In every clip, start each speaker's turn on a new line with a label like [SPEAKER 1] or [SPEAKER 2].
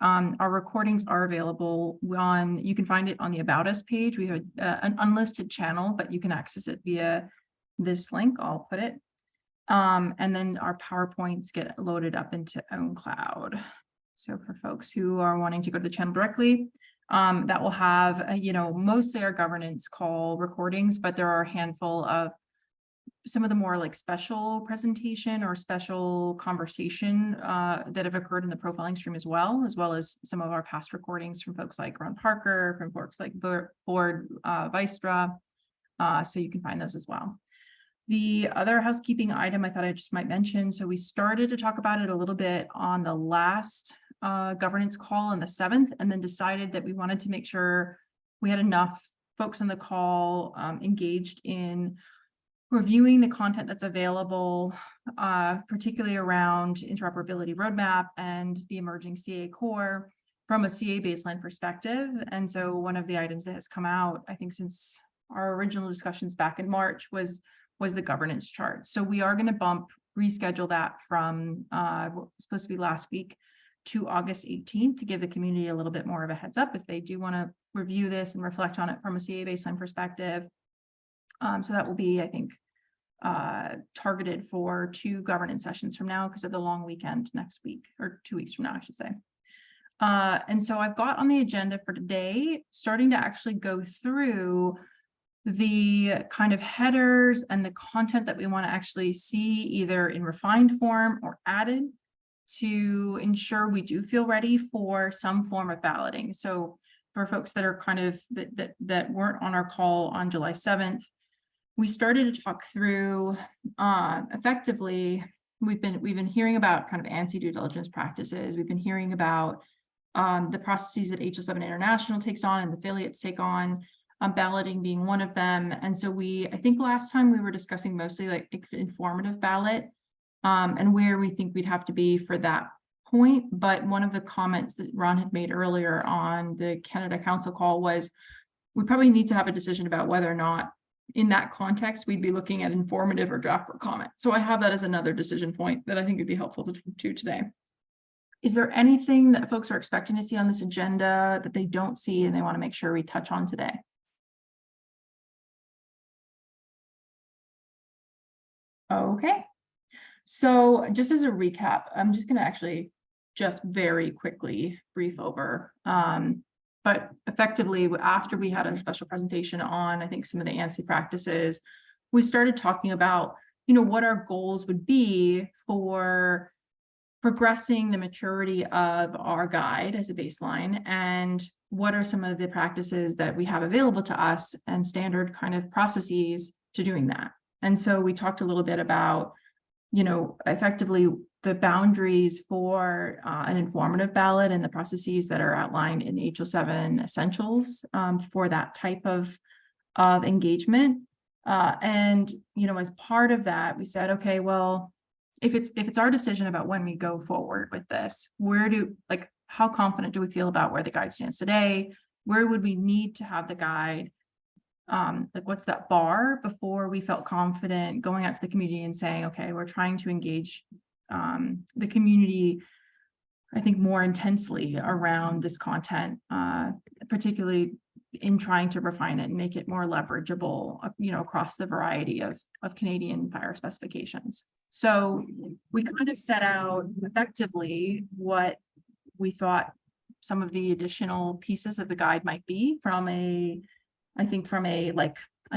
[SPEAKER 1] And our recordings are available you can find it on the About Us page. We have an unlisted channel, but you can access it via this link. I'll put it. And then our PowerPoints get loaded up into OwnCloud. So for folks who are wanting to go to the channel directly, that will have, mostly our governance call recordings, but there are a handful of some of the more like special presentation or special conversation that have occurred in the profiling stream as well as some of our past recordings from folks like Ron Parker, from folks like Board Vistra. So you can find those as well. The other housekeeping item I thought I just might mention, so we started to talk about it a little bit on the last governance call on the 7th, and then decided that we wanted to make sure we had enough folks on the call engaged in reviewing the content that's available, particularly around interoperability roadmap and the emerging CA core from a CA baseline perspective. And so one of the items that has come out, I think since our original discussions back in March was the governance chart. So we are going to reschedule that from what was supposed to be last week to August 18th to give the community a little bit more of a heads up if they do want to review this and reflect on it from a CA baseline perspective. So that will be, I think, targeted for 2 governance sessions from now because of the long weekend next week, or 2 weeks from now, I should say. And so I've got on the agenda for today, starting to actually go through the kind of headers and the content that we want to actually see either in refined form or added to ensure we do feel ready for some form of balloting. So for folks that are kind of that weren't on our call on July 7th, we started to talk through effectively, we've been hearing about kind of ANSI due diligence practices. We've been hearing about the processes that HL7 International takes on and the affiliates take on, balloting being one of them. And so I think last time we were discussing mostly like informative ballot and where we think we'd have to be for that point. But one of the comments that Ron had made earlier on the Canada Council call was we probably need to have a decision about whether or not in that context, we'd be looking at informative or draft for comment. So I have that as another decision point that I think would be helpful to talk to today. Is there anything that folks are expecting to see on this agenda that they don't see and they want to make sure we touch on today? Okay, so just as a recap, I'm just going to actually just very quickly brief over. But effectively, after we had a special presentation on, I think, some of the ANSI practices, we started talking about, what our goals would be for progressing the maturity of our guide as a baseline, and what are some of the practices that we have available to us and standard kind of processes to doing that. And so we talked a little bit about, effectively the boundaries for an informative ballot and the processes that are outlined in the HL7 essentials for that type of engagement. And, as part of that, we said, okay, well, if it's our decision about when we go forward with this, how confident do we feel about where the guide stands today? Where would we need to have the guide? What's that bar before we felt confident going out to the community and saying, okay, we're trying to engage the community, I think, more intensely around this content, particularly in trying to refine it and make it more leverageable, across the variety of Canadian FHIR specifications. So we kind of set out effectively what we thought some of the additional pieces of the guide might be from a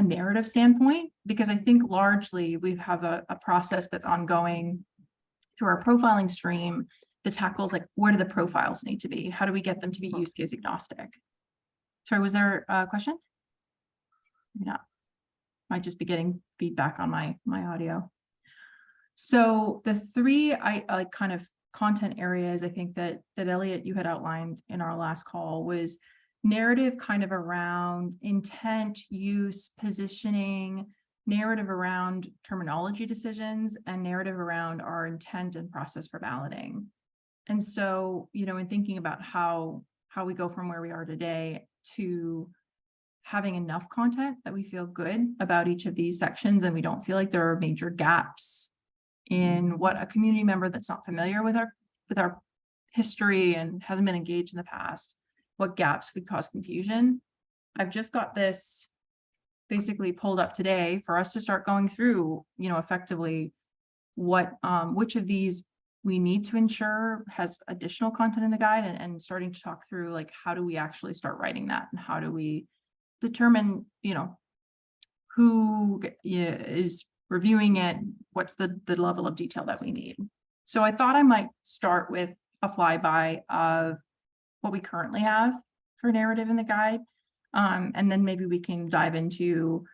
[SPEAKER 1] narrative standpoint, because I think largely we have a process that's ongoing through our profiling stream that tackles where do the profiles need to be? How do we get them to be use case agnostic? Sorry, was there a question? Maybe not. Might just be getting feedback on my audio. So the 3 kind of content areas I think that Elliot, you had outlined in our last call was narrative kind of around intent, use, positioning, narrative around terminology decisions, and narrative around our intent and process for balloting. And so, in thinking about how we go from where we are today to having enough content that we feel good about each of these sections and we don't feel like there are major gaps in what a community member that's not familiar with our history and hasn't been engaged in the past, what gaps would cause confusion. I've just got this basically pulled up today for us to start going through, you know, effectively what, which of these we need to ensure has additional content in the guide, and starting to talk through like, how do we actually start writing that, and how do we determine, you know, who is reviewing it, what's the level of detail that we need. So I thought I might start with a flyby of what we currently have for narrative in the guide. And then maybe we can dive into,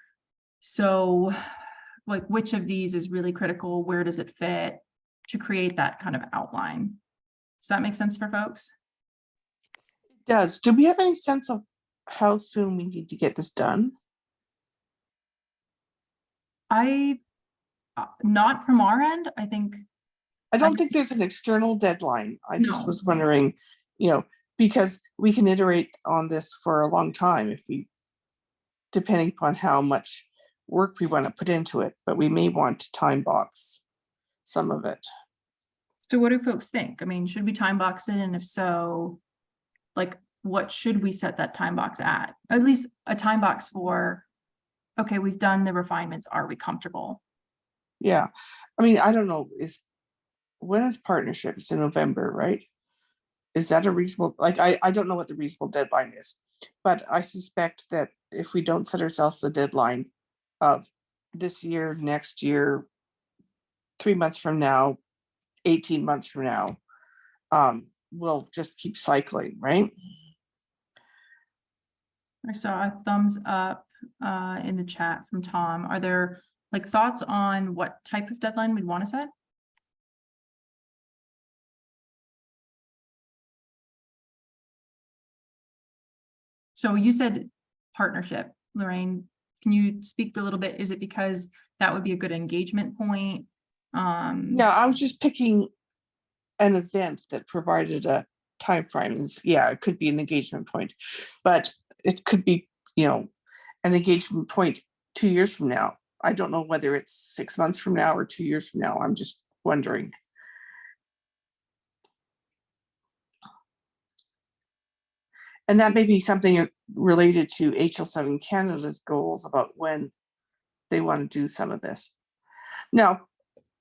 [SPEAKER 1] so like, which of these is really critical? Where does it fit to create that kind of outline? Does that make sense for folks?
[SPEAKER 2] It does. Do we have any sense of how soon we need to get this done?
[SPEAKER 1] Not from our end, I think.
[SPEAKER 2] I don't think there's an external deadline. I just
[SPEAKER 1] No.
[SPEAKER 2] was wondering, you know, because we can iterate on this for a long time if we, depending upon how much work we want to put into it, but we may want to time box some of it.
[SPEAKER 1] So what do folks think? I mean, should we time box it? And if so, like, what should we set that time box at? At least a time box for, okay, we've done the refinements. Are we comfortable?
[SPEAKER 2] Yeah. I mean, I don't know, when is partnerships in November, right? Is that a reasonable, like, I don't know what the reasonable deadline is, but I suspect that if we don't set ourselves a deadline of this year, next year, 3 months from now, 18 months from now, we'll just keep cycling, right?
[SPEAKER 1] I saw a thumbs up in the chat from Tom. Are there like thoughts on what type of deadline we'd want to set? So you said partnership, Lorraine. Can you speak a little bit? Is it because that would be a good engagement point?
[SPEAKER 2] Yeah, I was just picking an event that provided a time frame. Yeah, it could be an engagement point, but it could be, you know, an engagement point 2 years from now. I don't know whether it's 6 months from now or 2 years from now. I'm just wondering. And that may be something related to HL7 Canada's goals about when they want to do some of this. Now,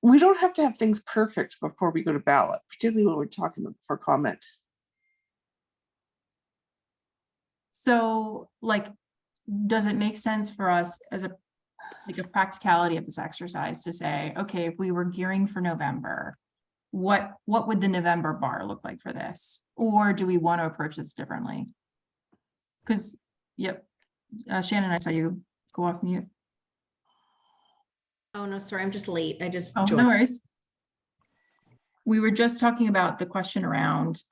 [SPEAKER 2] we don't have to have things perfect before we go to ballot, particularly when we're talking for comment.
[SPEAKER 1] So like, does it make sense for us as a practicality of this exercise to say, okay, if we were gearing for November, what would the November bar look like for this? Or do we want to approach this differently? Because, yep, Shannon, I saw you go off mute.
[SPEAKER 3] Oh, no, sorry, I'm just late. I just
[SPEAKER 1] Oh,
[SPEAKER 3] joined.
[SPEAKER 1] no worries. We were just talking about the question around,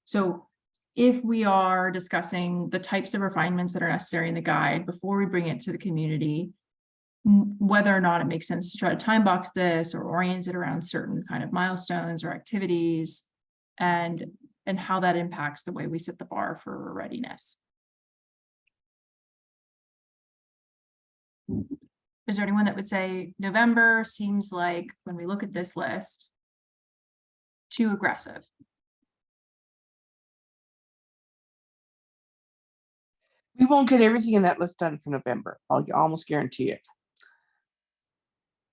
[SPEAKER 1] so if we are discussing the types of refinements that are necessary in the guide before we bring it to the community, whether or not it makes sense to try to time box this or orient it around certain kind of milestones or activities, and how that impacts the way we set the bar for readiness. Is there anyone that would say November seems like, when we look at this list, too aggressive?
[SPEAKER 2] We won't get everything in that list done for November. I'll almost guarantee it.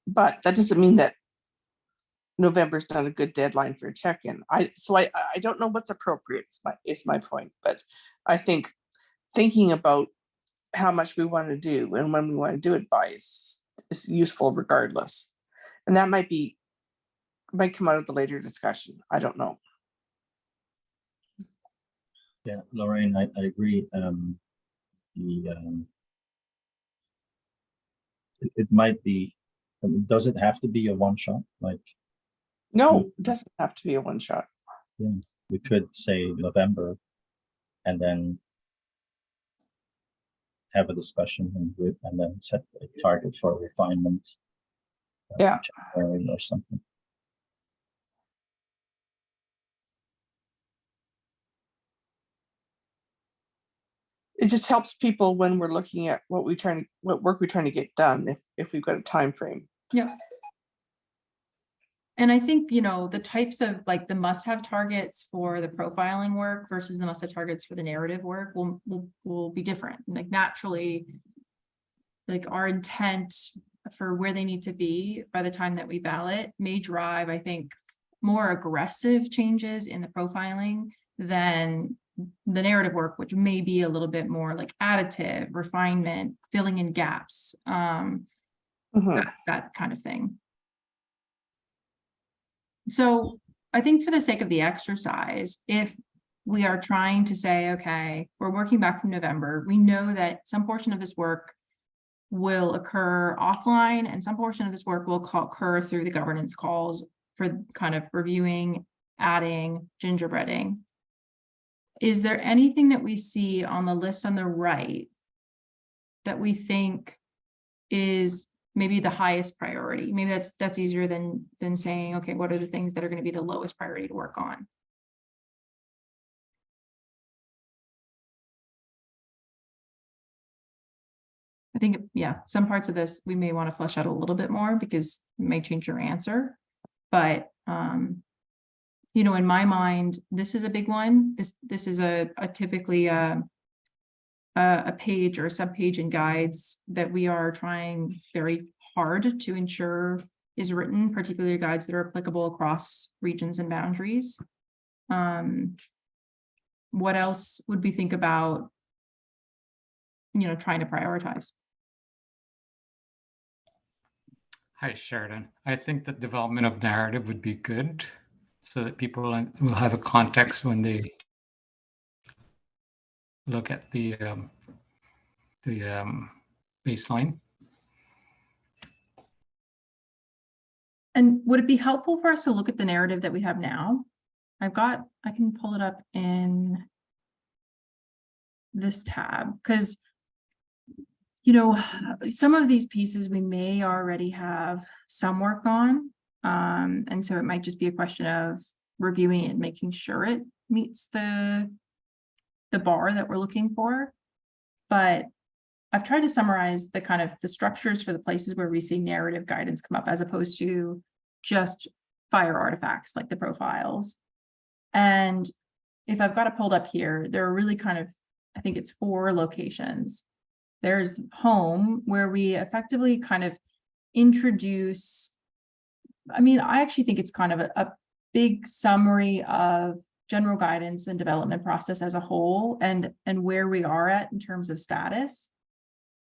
[SPEAKER 2] But that doesn't mean that November's not a good deadline for a check-in. I don't know what's appropriate is my point, but I think thinking about how much we want to do and when we want to do it by is useful regardless. And that might come out of the later discussion. I don't know.
[SPEAKER 4] Yeah, Lorraine, I agree. It might be, I mean, does it have to be a one shot? Like,
[SPEAKER 2] No, it doesn't have to be a one shot.
[SPEAKER 4] yeah, we could say November and then have a discussion and then set a target for refinement.
[SPEAKER 2] Yeah.
[SPEAKER 4] January or something.
[SPEAKER 2] It just helps people when we're looking at what work we're trying to get done if we've got a time frame.
[SPEAKER 1] Yeah. And I think, you know, the types of like the must-have targets for the profiling work versus the must-have targets for the narrative work will be different. Like naturally, like our intent for where they need to be by the time that we ballot may drive, I think, more aggressive changes in the profiling than the narrative work, which may be a little bit more like additive, refinement, filling in gaps, that kind of thing. So I think for the sake of the exercise, if we are trying to say, okay, we're working back from November, we know that some portion of this work will occur offline and some portion of this work will occur through the governance calls for kind of reviewing, adding, gingerbreading. Is there anything that we see on the list on the right that we think is maybe the highest priority? Maybe that's easier than saying, okay, what are the things that are going to be the lowest priority to work on? I think, yeah, some parts of this we may want to flesh out a little bit more because it may change your answer. But you know, in my mind, this is a big one. This is a typically a page or a subpage in guides that we are trying very hard to ensure is written, particularly guides that are applicable across regions and boundaries. What else would we think about, you know, trying to prioritize?
[SPEAKER 3] Hi, Sheridan. I think that development of narrative would be good so that people will have a context when they look at the baseline.
[SPEAKER 1] And would it be helpful for us to look at the narrative that we have now? I can pull it up in this tab because, you know, some of these pieces we may already have some work on. And so it might just be a question of reviewing it and making sure it meets the bar that we're looking for. But I've tried to summarize the kind of the structures for the places where we see narrative guidance come up as opposed to just FHIR artifacts like the profiles. And if I've got it pulled up here, there are really kind of, I think it's 4 locations. There's home, where we effectively kind of introduce, I mean, I actually think it's kind of a big summary of general guidance and development process as a whole and where we are at in terms of status.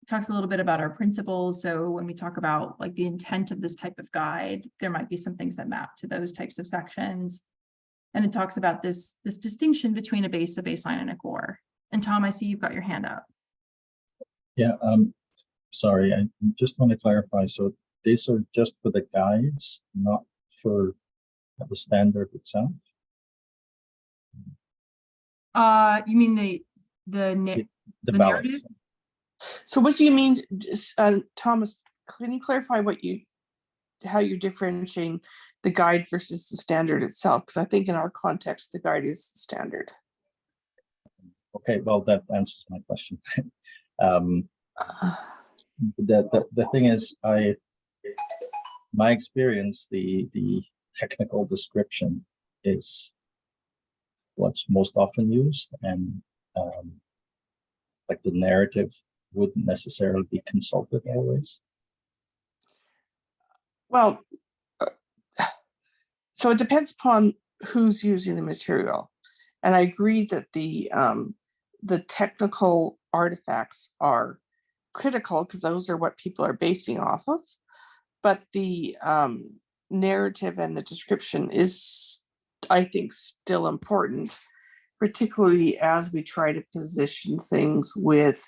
[SPEAKER 1] It talks a little bit about our principles. So when we talk about like the intent of this type of guide, there might be some things that map to those types of sections. And it talks about this distinction between a baseline, and a core. And Tom, I see you've got your hand up.
[SPEAKER 4] Yeah, sorry, I just want to clarify. So these are just for the guides, not for the standard itself?
[SPEAKER 1] You mean the
[SPEAKER 4] The
[SPEAKER 1] narrative?
[SPEAKER 4] balance.
[SPEAKER 2] So what do you mean, Thomas, can you clarify how you're differentiating the guide versus the standard itself? Because I think in our context, the guide is the standard.
[SPEAKER 4] Okay, well, that answers my question. The thing is, my experience, the technical description is what's most often used, and like the narrative wouldn't necessarily be consulted always.
[SPEAKER 2] Well, so it depends upon who's using the material. And I agree that the technical artifacts are critical because those are what people are basing off of. But the narrative and the description is, I think, still important, particularly as we try to position things with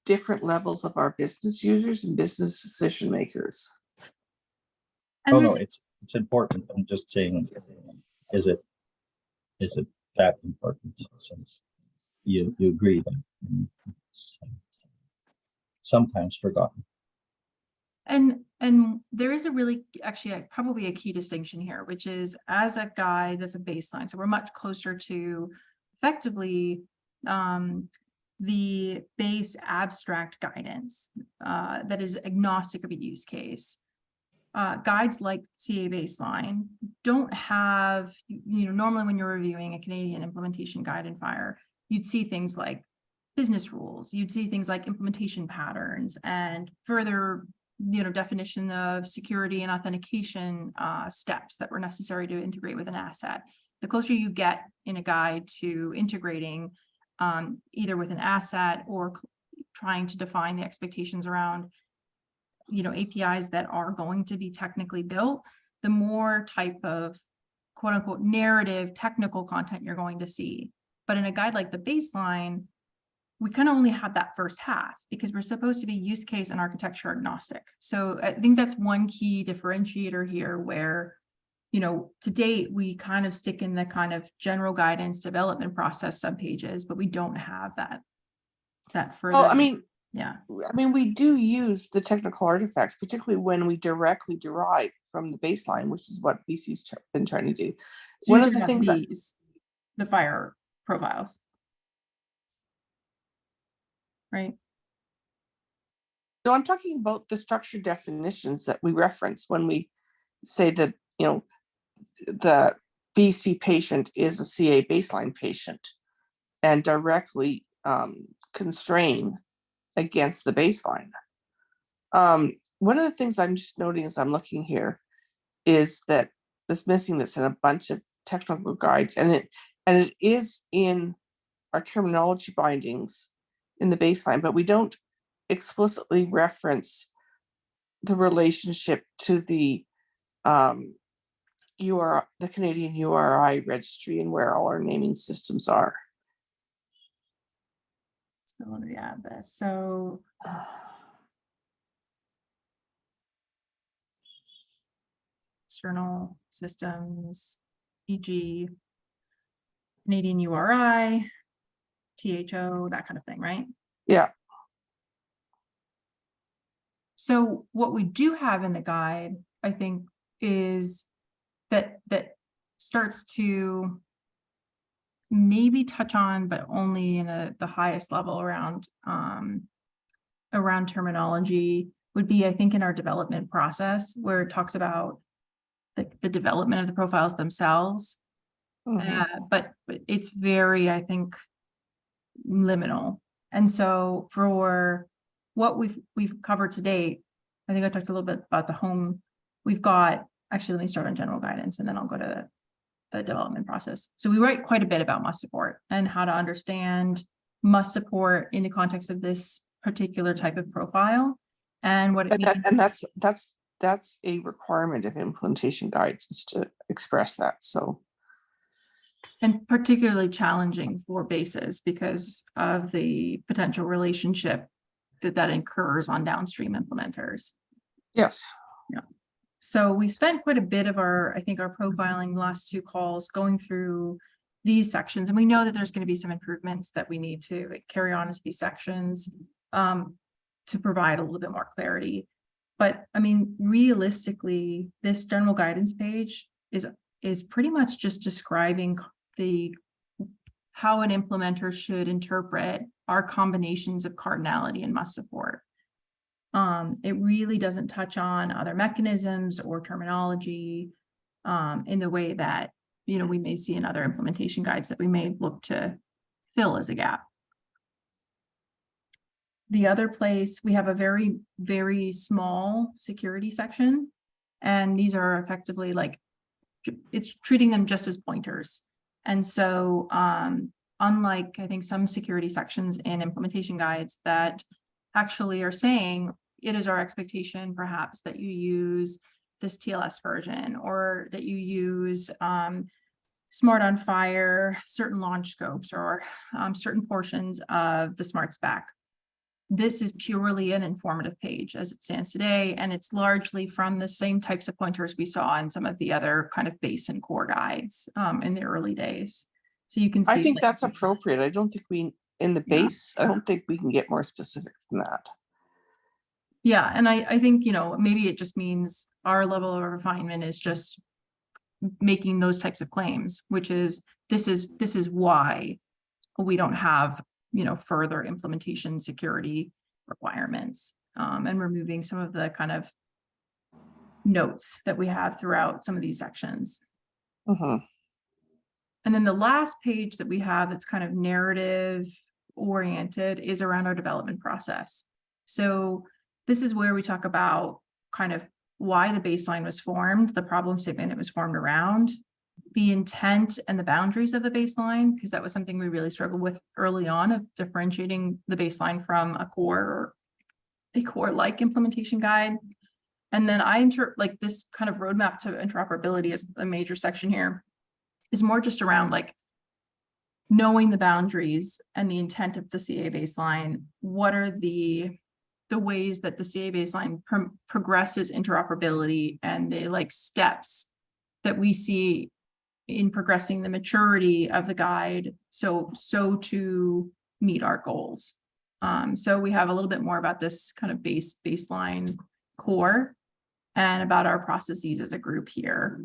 [SPEAKER 2] different levels of our business users and business decision makers.
[SPEAKER 1] And
[SPEAKER 4] Oh no, it's important. I'm just saying, is it that important, since you agree that it's sometimes forgotten?
[SPEAKER 1] And there is a really, actually, probably a key distinction here, which is as a guide that's a baseline. So we're much closer to effectively the base abstract guidance that is agnostic of a use case. guides like CA baseline don't have, normally when you're reviewing a Canadian implementation guide in FHIR, you'd see things like business rules, you'd see things like implementation patterns and further, definition of security and authentication steps that were necessary to integrate with an asset. The closer you get in a guide to integrating either with an asset or trying to define the expectations around APIs that are going to be technically built, the more type of quote unquote narrative technical content you're going to see. But in a guide like the baseline, we kind of only have that first half because we're supposed to be use case and architecture agnostic. So I think that's one key differentiator here where, to date, we kind of stick in the kind of general guidance development process subpages, but we don't have that further.
[SPEAKER 2] Well, I mean,
[SPEAKER 1] yeah.
[SPEAKER 2] we do use the technical artifacts, particularly when we directly derive from the baseline, which is what BC's been trying to do.
[SPEAKER 1] So
[SPEAKER 2] One
[SPEAKER 1] you're
[SPEAKER 2] of the
[SPEAKER 1] talking
[SPEAKER 2] things
[SPEAKER 1] about
[SPEAKER 2] that
[SPEAKER 1] the FHIR profiles, right?
[SPEAKER 2] No, I'm talking about the structured definitions that we reference when we say that, the BC patient is a CA baseline patient and directly constrain against the baseline. One of the things I'm just noting as I'm looking here is that this missing that's in a bunch of technical guides, and it is in our terminology bindings in the baseline, but we don't explicitly reference the relationship to the the Canadian URI registry and where all our naming systems are.
[SPEAKER 1] So let me add this. So external systems, e.g. Canadian URI, THO, that kind of thing, right?
[SPEAKER 2] Yeah.
[SPEAKER 1] So what we do have in the guide, I think, is that starts to maybe touch on, but only in the highest level around terminology would be, I think, in our development process where it talks about the development of the profiles themselves. But it's very, I think, liminal. And so for what we've covered to date, I think I talked a little bit about the home. We've got, actually, let me start on general guidance and then I'll go to the development process. So we write quite a bit about must support and how to understand must support in the context of this particular type of profile and what it means.
[SPEAKER 2] And that's a requirement of implementation guides, is to express that. So,
[SPEAKER 1] and particularly challenging for bases because of the potential relationship that incurs on downstream implementers.
[SPEAKER 2] yes.
[SPEAKER 1] Yeah. So we spent quite a bit of our profiling last two calls going through these sections, and we know that there's going to be some improvements that we need to carry on into these sections to provide a little bit more clarity. But I mean, realistically, this general guidance page is pretty much just describing how an implementer should interpret our combinations of cardinality and must support. It really doesn't touch on other mechanisms or terminology in the way that, we may see in other implementation guides that we may look to fill as a gap. The other place, we have a very, very small security section, and these are effectively like, it's treating them just as pointers. And so unlike, I think, some security sections in implementation guides that actually are saying it is our expectation perhaps that you use this TLS version or that you use Smart on FHIR, certain launch scopes or certain portions of the Smart Spec. This is purely an informative page as it stands today, and it's largely from the same types of pointers we saw in some of the other kind of base and core guides in the early days. So you can see.
[SPEAKER 2] I think that's appropriate. I don't think in the base, I don't think we can get more specific than that.
[SPEAKER 1] Yeah, and I think, maybe it just means our level of refinement is just making those types of claims, which is this is why we don't have further implementation security requirements and removing some of the kind of notes that we have throughout some of these sections.
[SPEAKER 2] Mhm.
[SPEAKER 1] And then the last page that we have that's kind of narrative oriented is around our development process. So this is where we talk about kind of why the baseline was formed, the problem statement it was formed around, the intent and the boundaries of the baseline, because that was something we really struggled with early on, of differentiating the baseline from a core or a core-like implementation guide. And then like this kind of roadmap to interoperability is a major section here, is more just around like knowing the boundaries and the intent of the CA baseline. What are the ways that the CA baseline progresses interoperability, and the like steps that we see in progressing the maturity of the guide, so to meet our goals. So we have a little bit more about this kind of baseline core and about our processes as a group here.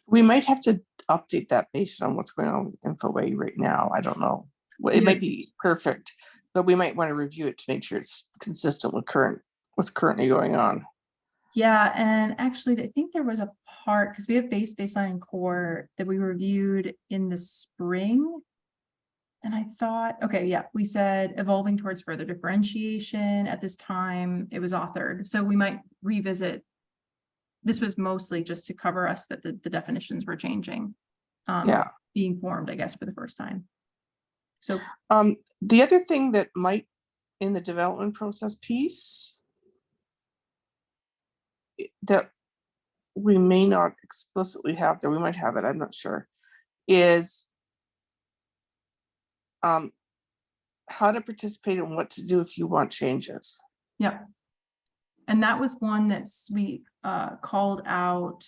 [SPEAKER 2] We might have to update that based on what's going on with InfoWay right now. I don't know. Well, it
[SPEAKER 1] Yeah.
[SPEAKER 2] might be perfect, but we might want to review it to make sure it's consistent with what's currently going on.
[SPEAKER 1] Yeah, and actually, I think there was a part, because we have baseline, and core that we reviewed in the spring. And I thought, okay, yeah, we said evolving towards further differentiation. At this time, it was authored. So we might revisit. This was mostly just to cover us that the definitions were changing.
[SPEAKER 2] Yeah.
[SPEAKER 1] Being formed, I guess, for the first time. So
[SPEAKER 2] The other thing that might in the development process piece that we may not explicitly have there, we might have it, I'm not sure, is how to participate and what to do if you want changes.
[SPEAKER 1] yeah. And that was one that we called out,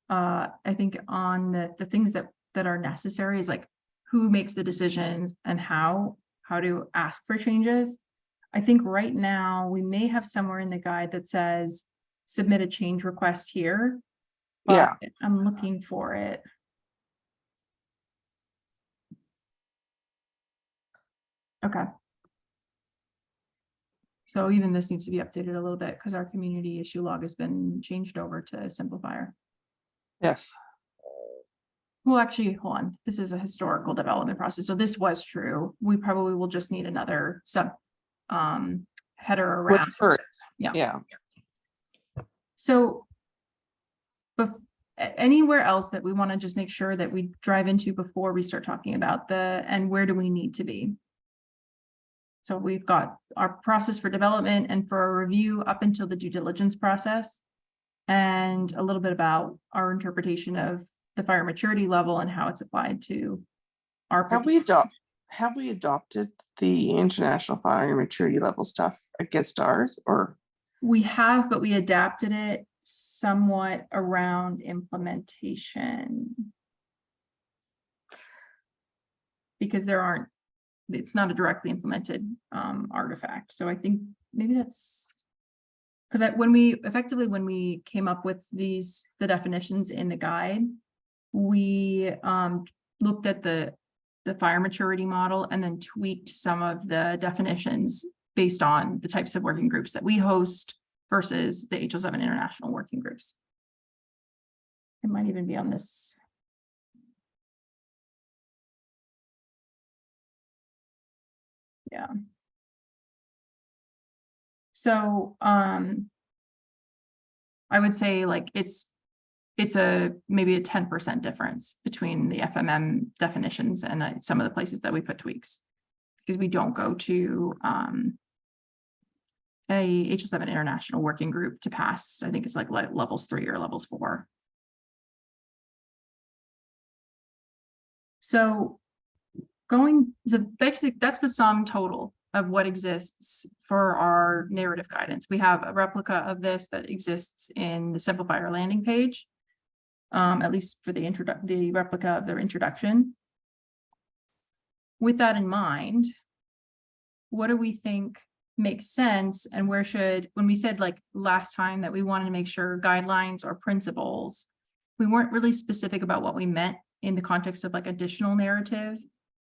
[SPEAKER 1] I think, on the things that are necessary, is like who makes the decisions and how to ask for changes. I think right now we may have somewhere in the guide that says submit a change request here. But
[SPEAKER 2] Yeah.
[SPEAKER 1] I'm looking for it. Okay. So even this needs to be updated a little bit, because our community issue log has been changed over to FHIR.
[SPEAKER 2] Yes.
[SPEAKER 1] Well, actually, hold on. This is a historical development process. So this was true. We probably will just need another header around.
[SPEAKER 2] What's current?
[SPEAKER 1] Yeah.
[SPEAKER 2] Yeah.
[SPEAKER 1] So, but anywhere else that we want to just make sure that we drive into before we start talking about and where do we need to be? So we've got our process for development and for a review up until the due diligence process, and a little bit about our interpretation of the FHIR maturity level and how it's applied to our.
[SPEAKER 2] Have we adopted the international FHIR maturity level stuff against ours, or?
[SPEAKER 1] We have, but we adapted it somewhat around implementation. Because it's not a directly implemented artifact. So I think maybe that's because when we came up with the definitions in the guide, we looked at the FHIR maturity model and then tweaked some of the definitions based on the types of working groups that we host versus the HL7 international working groups. It might even be on this. Yeah. So I would say like it's maybe a 10% difference between the FMM definitions and some of the places that we put tweaks, because we don't go to a HL7 international working group to pass. I think it's like levels 3 or levels 4. So basically that's the sum total of what exists for our narrative guidance. We have a replica of this that exists in the FHIR landing page, at least for the replica of their introduction. With that in mind, what do we think makes sense, and when we said like last time that we wanted to make sure guidelines or principles, we weren't really specific about what we meant in the context of like additional narrative.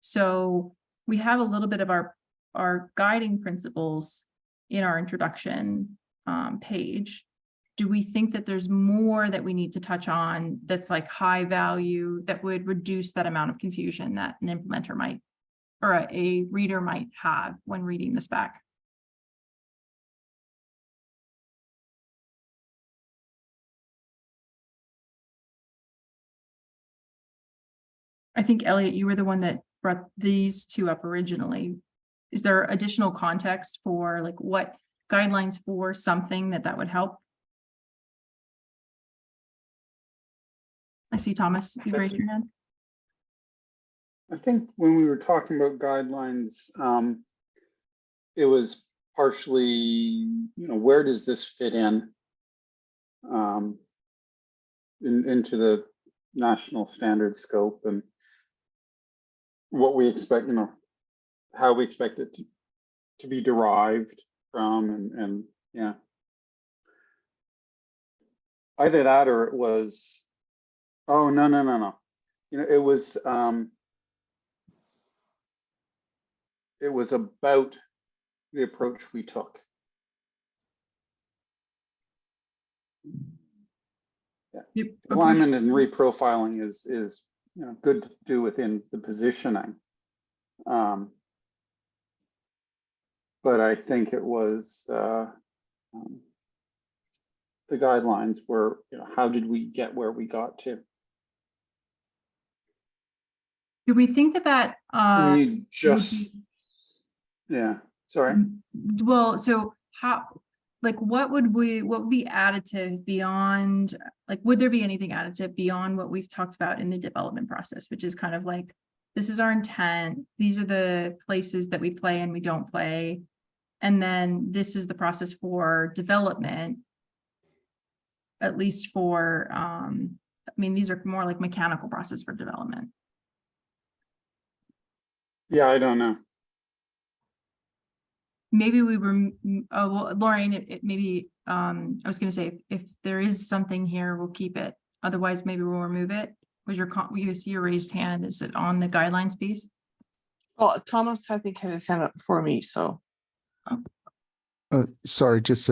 [SPEAKER 1] So we have a little bit of our guiding principles in our introduction page. do we think that there's more that we need to touch on that's like high value that would reduce that amount of confusion that an implementer might, or a reader might have when reading the spec? I think, Elliot, you were the one that brought these two up originally. Is there additional context for like what guidelines for something that would help? I see Thomas, you raised your hand.
[SPEAKER 5] I think when we were talking about guidelines, it was partially, where does this fit in, into the national standard scope, and what we expect, how we expect it to be derived from, and yeah. Either that or it was, oh, no. It was about the approach we took. Yeah.
[SPEAKER 1] Yep.
[SPEAKER 5] Alignment and reprofiling is good to do within the positioning. But I think it was the guidelines were, how did we get where we got to?
[SPEAKER 1] Do we think that
[SPEAKER 5] And you just, yeah, sorry.
[SPEAKER 1] well, so how, like, what would be additive beyond, like, would there be anything additive beyond what we've talked about in the development process, which is kind of like, this is our intent, these are the places that we play and we don't play, and then this is the process for development, at least for, I mean, these are more like mechanical process for development.
[SPEAKER 5] Yeah, I don't know.
[SPEAKER 1] Maybe we were, oh, well, Lauren, maybe, I was gonna say, if there is something here, we'll keep it. Otherwise, maybe we'll remove it. Was you see your raised hand? Is it on the guidelines piece?
[SPEAKER 2] Well, Thomas, I think, had his hand up before me, so.
[SPEAKER 6] Sorry, just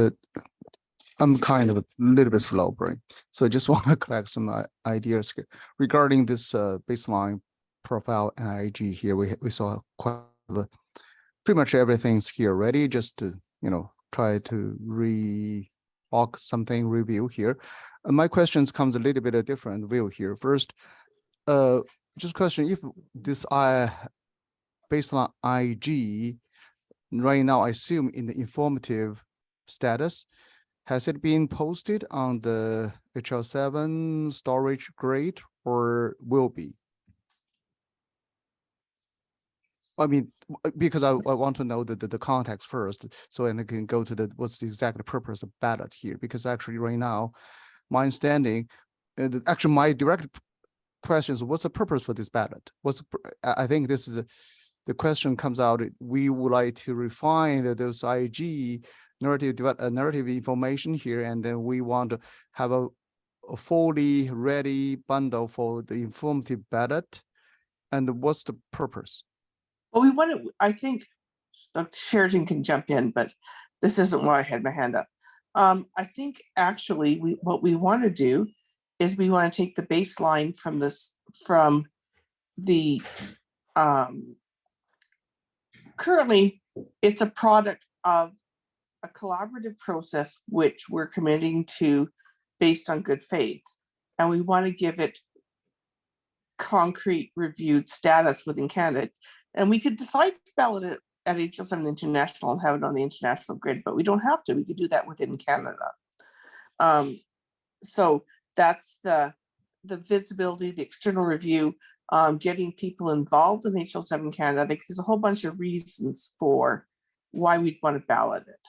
[SPEAKER 6] I'm kind of a little bit slow brain, so I just want to collect some ideas here. Regarding this baseline profile NIG here. We saw quite pretty much everything's here ready, just to try to walk something review here. My questions comes a little bit of different view here. First, just question if this baseline IG right now, I assume in the informative status, has it been posted on the HL7 storage grade or will be? I mean, because I want to know the context first, so and I can go to what's the exact purpose of ballot here. Because actually, right now, my understanding, actually, my direct question is, what's the purpose for this ballot? I think this is the question comes out. We would like to refine those IG narrative information here, and then we want to have a fully ready bundle for the informative ballot. And what's the purpose?
[SPEAKER 2] Well, we want to, I think Sheridan can jump in, but this isn't why I had my hand up. I think actually what we want to do is we want to take the baseline from the currently it's a product of a collaborative process which we're committing to based on good faith, and we want to give it concrete reviewed status within Canada. And we could decide to ballot it at HL7 International and have it on the international grid, but we don't have to. We could do that within Canada. So that's the visibility, the external review, getting people involved in HL7 Canada. There's a whole bunch of reasons for why we'd want to ballot it,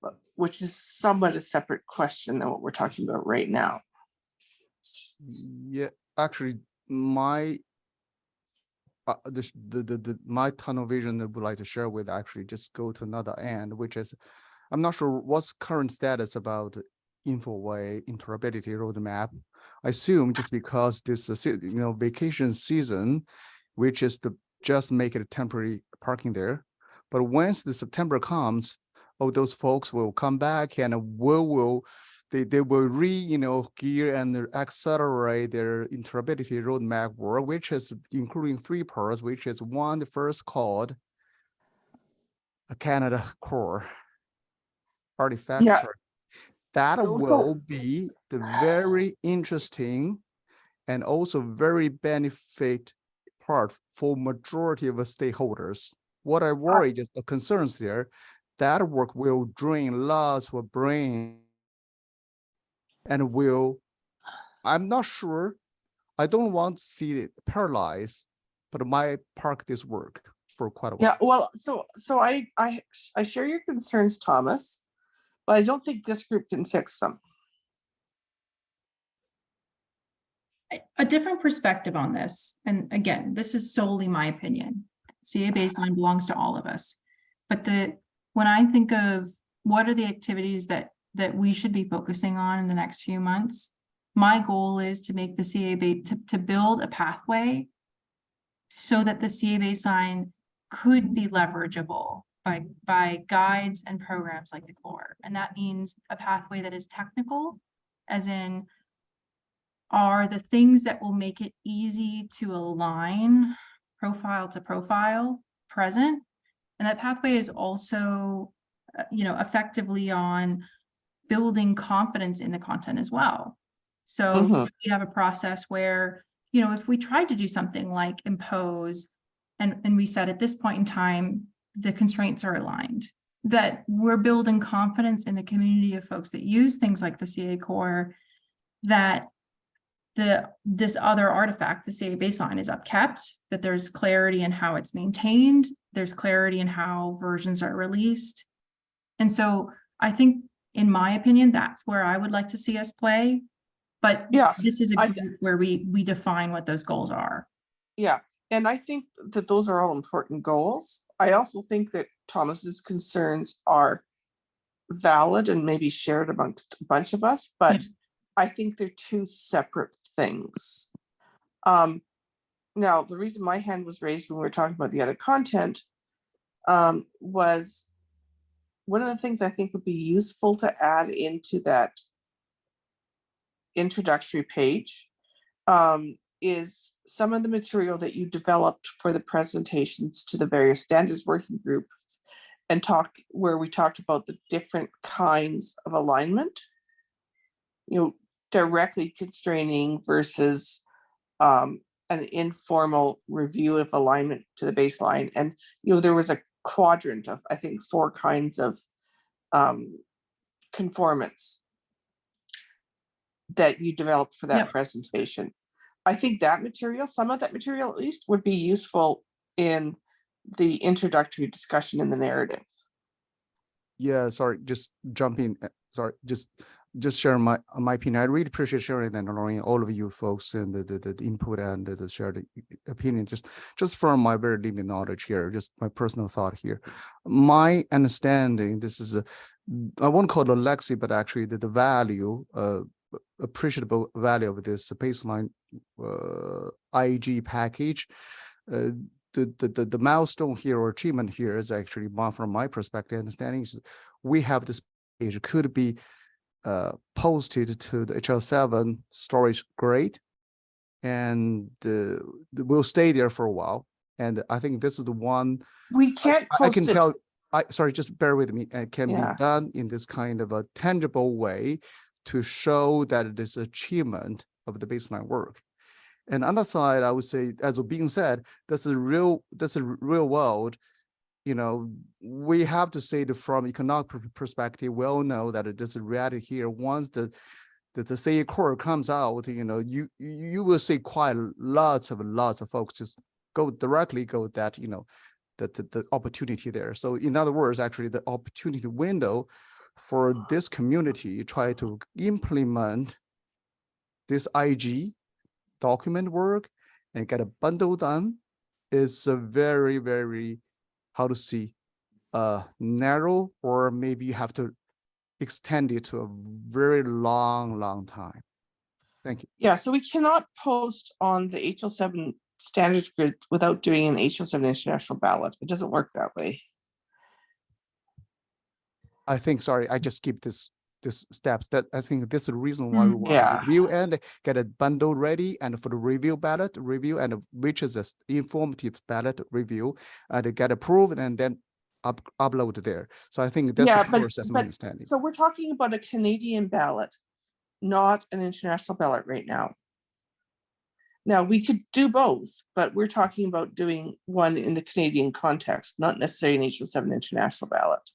[SPEAKER 2] but which is somewhat a separate question than what we're talking about right now.
[SPEAKER 6] Yeah, actually, my my tunnel vision that I would like to share with actually just go to another end, which is I'm not sure what's current status about Infoway interoperability roadmap. I assume just because this vacation season, which is to just make it a temporary parking there, but once the September comes, all those folks will come back and we will they will gear and accelerate their interoperability roadmap work, which is including 3 parts, which is one, the first called a Canada core artifactory. That
[SPEAKER 2] So-
[SPEAKER 6] will be the very interesting and also very benefit part for majority of the stakeholders. What I worry, just the concerns there, that work will drain lots of brain and I'm not sure, I don't want to see it paralyzed, but might park this work for quite a while.
[SPEAKER 2] Yeah, well, so I share your concerns, Thomas, but I don't think this group can fix them.
[SPEAKER 1] A different perspective on this, and again, this is solely my opinion. CA baseline belongs to all of us. But when I think of what are the activities that we should be focusing on in the next few months, my goal is to make the CA to build a pathway so that the CA baseline could be leverageable by guides and programs like the core. And that means a pathway that is technical, as in, are the things that will make it easy to align profile to profile present. And that pathway is also, effectively on building confidence in the content as well. So
[SPEAKER 2] Mhm.
[SPEAKER 1] we have a process where, if we tried to do something like impose, and we said at this point in time, the constraints are aligned, that we're building confidence in the community of folks that use things like the CA core, that this other artifact, the CA baseline, is upkept, that there's clarity in how it's maintained, there's clarity in how versions are released. And so I think, in my opinion, that's where I would like to see us play. But
[SPEAKER 2] Yeah,
[SPEAKER 1] this is a
[SPEAKER 2] I-
[SPEAKER 1] group where we define what those goals are.
[SPEAKER 2] Yeah, and I think that those are all important goals. I also think that Thomas's concerns are valid and maybe shared amongst a bunch of us, but I think they're two separate things. Now, the reason my hand was raised when we were talking about the other content was one of the things I think would be useful to add into that introductory page is some of the material that you developed for the presentations to the various standards working groups, and where we talked about the different kinds of alignment, directly constraining versus an informal review of alignment to the baseline. And there was a quadrant of, I think, 4 kinds of conformance that you developed for that
[SPEAKER 1] Yep.
[SPEAKER 2] presentation. I think that material, some of that material at least, would be useful in the introductory discussion in the narrative.
[SPEAKER 6] Yeah, sorry, just jumping. Sorry, just sharing my opinion. I really appreciate sharing and allowing all of you folks and the input and the shared opinion. Just from my very limited knowledge here, just my personal thought here. My understanding, this is I won't call it a legacy, but actually the value, appreciable value of this baseline IEG package. The milestone here or achievement here is actually, from my perspective, understanding is we have this page could be posted to the HL7 storage grade, and will stay there for a while. And I think this is the one
[SPEAKER 2] We can't
[SPEAKER 6] I
[SPEAKER 2] post
[SPEAKER 6] can
[SPEAKER 2] it.
[SPEAKER 6] tell. Sorry, just bear with me. It can
[SPEAKER 2] Yeah.
[SPEAKER 6] be done in this kind of a tangible way to show that it is achievement of the baseline work. And on the side, I would say, as being said, that's a real world. We have to say that from economic perspective, we all know that it is a reality here. Once the CA core comes out, you will see quite lots of folks just go that the opportunity there. So in other words, actually the opportunity window for this community try to implement this IG document work and get a bundle done is a very, very, narrow, or maybe you have to extend it to a very long time. Thank you.
[SPEAKER 2] Yeah, so we cannot post on the HL7 standards grid without doing an HL7 international ballot. It doesn't work that way.
[SPEAKER 6] I think, sorry, I just skipped this this steps. That I think this is the reason why we want
[SPEAKER 2] Yeah.
[SPEAKER 6] to review and get a bundle ready and for the review ballot review and which is a informative ballot review and get approved and then upload there. So I think that's
[SPEAKER 2] Yeah,
[SPEAKER 6] the
[SPEAKER 2] but,
[SPEAKER 6] process. My
[SPEAKER 2] but,
[SPEAKER 6] understanding.
[SPEAKER 2] so we're talking about a Canadian ballot, not an international ballot right now. Now, we could do both, but we're talking about doing one in the Canadian context, not necessarily an HL7 international ballot.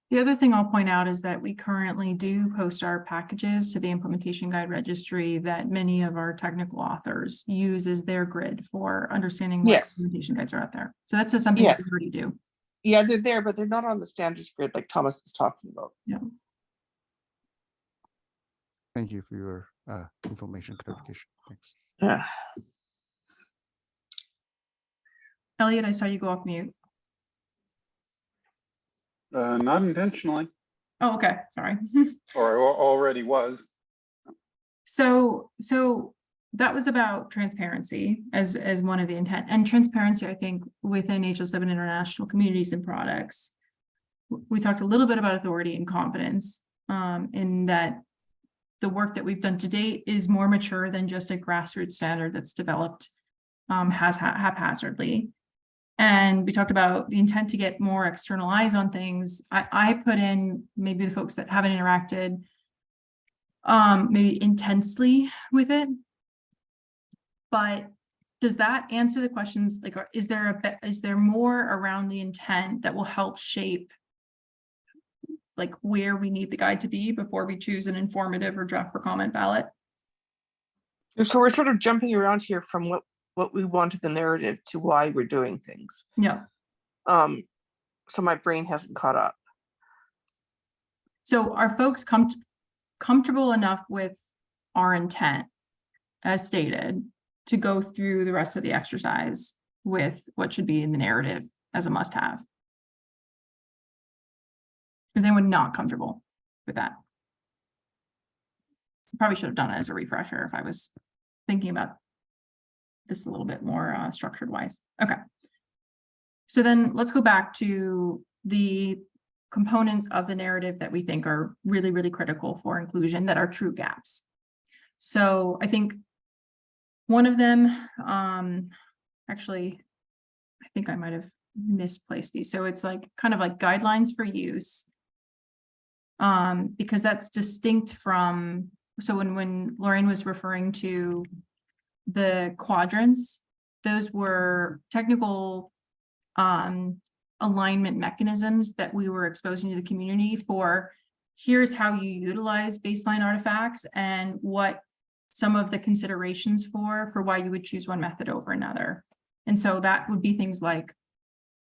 [SPEAKER 1] The other thing I'll point out is that we currently do post our packages to the implementation guide registry that many of our technical authors use as their grid for understanding what
[SPEAKER 2] Yes.
[SPEAKER 1] implementation guides are out there. So that's just something we
[SPEAKER 2] Yes.
[SPEAKER 1] already do.
[SPEAKER 2] Yeah, they're there, but they're not on the standards grid like Thomas is talking about.
[SPEAKER 6] Thank you for your information clarification. Thanks.
[SPEAKER 2] Yeah.
[SPEAKER 1] Elliot, I saw you go off mute.
[SPEAKER 5] Not intentionally,
[SPEAKER 1] Oh, okay, sorry.
[SPEAKER 5] or I already was.
[SPEAKER 1] So that was about transparency as one of the intent, and transparency, I think, within HL7 international communities and products. We talked a little bit about authority and confidence, in that the work that we've done to date is more mature than just a grassroots standard that's developed haphazardly. And we talked about the intent to get more external eyes on things. I put in maybe the folks that haven't interacted maybe intensely with it. But does that answer the questions? Like, is there more around the intent that will help shape like where we need the guide to be before we choose an informative or draft for comment ballot?
[SPEAKER 2] So we're sort of jumping around here from what we wanted the narrative to why we're doing things.
[SPEAKER 1] Yeah.
[SPEAKER 2] So my brain hasn't caught up.
[SPEAKER 1] So are folks comfortable enough with our intent as stated to go through the rest of the exercise with what should be in the narrative as a must-have? Is anyone not comfortable with that? Probably should have done it as a refresher if I was thinking about this a little bit more structured wise. Okay. So then let's go back to the components of the narrative that we think are really, really critical for inclusion that are true gaps. So I think one of them, actually, I think I might have misplaced these. So it's like kind of like guidelines for use, because that's distinct from, so when Lorraine was referring to the quadrants, those were technical alignment mechanisms that we were exposing to the community for, here's how you utilize baseline artifacts and what some of the considerations for why you would choose one method over another. And so that would be things like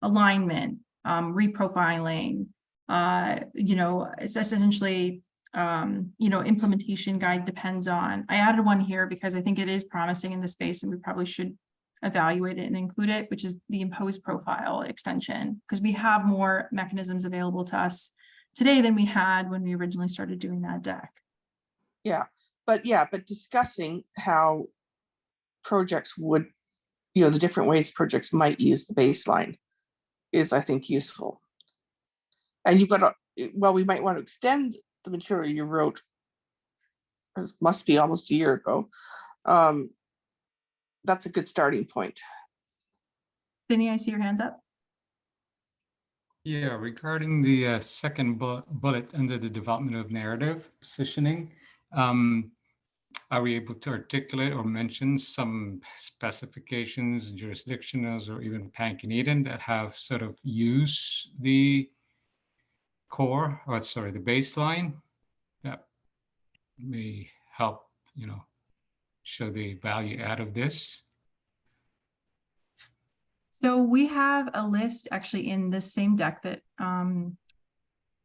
[SPEAKER 1] alignment, reprofiling, it's essentially, implementation guide depends on. I added one here because I think it is promising in the space and we probably should evaluate it and include it, which is the impose profile extension, because we have more mechanisms available to us today than we had when we originally started doing that deck.
[SPEAKER 2] But discussing how projects would, the different ways projects might use the baseline is, I think, useful. And you've got we might want to extend the material you wrote, because it must be almost a year ago. That's a good starting point.
[SPEAKER 1] Vinny, I see your hands up.
[SPEAKER 3] Yeah, regarding the second bullet under the development of narrative positioning, are we able to articulate or mention some specifications, jurisdictionals, or even pan-Canadian that have sort of used the core, or sorry, the baseline that may help, show the value add of this?
[SPEAKER 1] So we have a list actually in this same deck that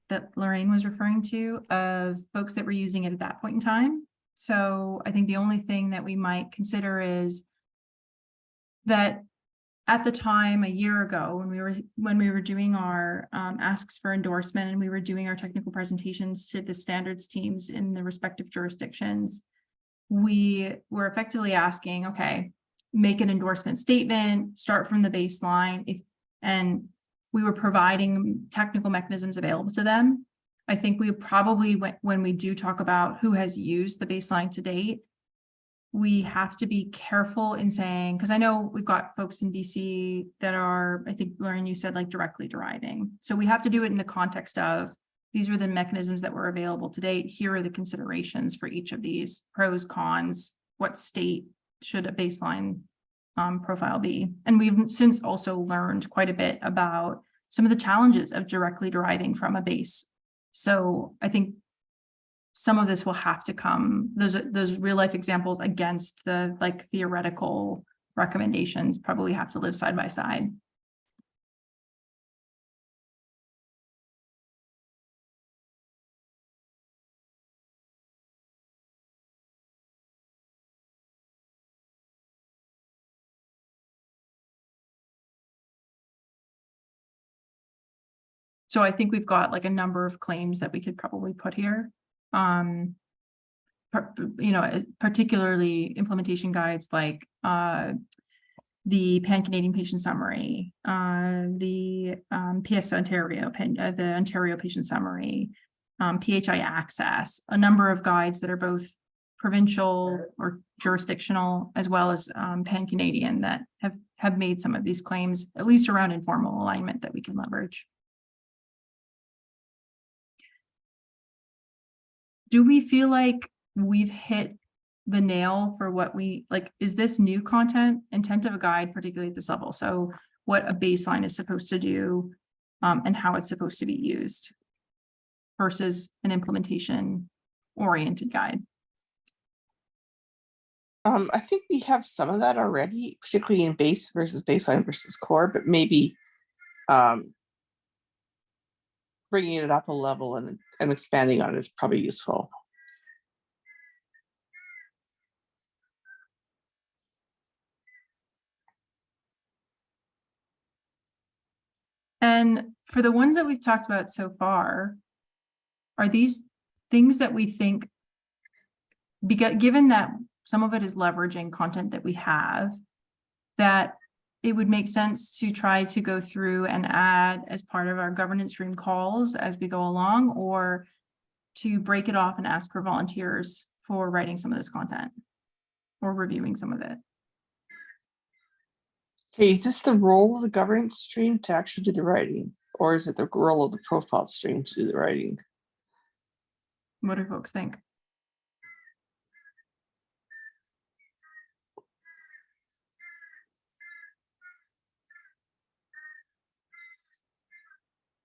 [SPEAKER 1] that Lorraine was referring to of folks that were using it at that point in time. So I think the only thing that we might consider is that at the time a year ago when we were doing our asks for endorsement and we were doing our technical presentations to the standards teams in the respective jurisdictions, we were effectively asking, okay, make an endorsement statement, start from the baseline, and we were providing technical mechanisms available to them. I think we probably, when we do talk about who has used the baseline to date, we have to be careful in saying, because I know we've got folks in DC that are, I think, Lauren, you said like directly deriving. So we have to do it in the context of, these are the mechanisms that were available to date. Here are the considerations for each of these, pros, cons, what state should a baseline profile be. And we've since also learned quite a bit about some of the challenges of directly deriving from a base. So I think some of this will have to come, those real life examples against the like theoretical recommendations probably have to live side by side. So I think we've got like a number of claims that we could probably put here. Particularly implementation guides like the Pan-Canadian Patient Summary, the PS Ontario, the Ontario Patient Summary, PHI Access, a number of guides that are both provincial or jurisdictional, as well as Pan-Canadian, that have made some of these claims, at least around informal alignment, that we can leverage. Do we feel like we've hit the nail for what we like? Is this new content, intent of a guide, particularly at this level? So what a baseline is supposed to do and how it's supposed to be used versus an implementation oriented guide?
[SPEAKER 2] I think we have some of that already, particularly in base versus baseline versus core, but maybe bringing it up a level and expanding on it is probably useful.
[SPEAKER 1] And for the ones that we've talked about so far, are these things that we think, because given that some of it is leveraging content that we have, that it would make sense to try to go through and add as part of our governance stream calls as we go along, or to break it off and ask for volunteers for writing some of this content or reviewing some of it?
[SPEAKER 2] Okay, is this the role of the governance stream to actually do the writing, or is it the role of the profile stream to do the writing?
[SPEAKER 1] What do folks think?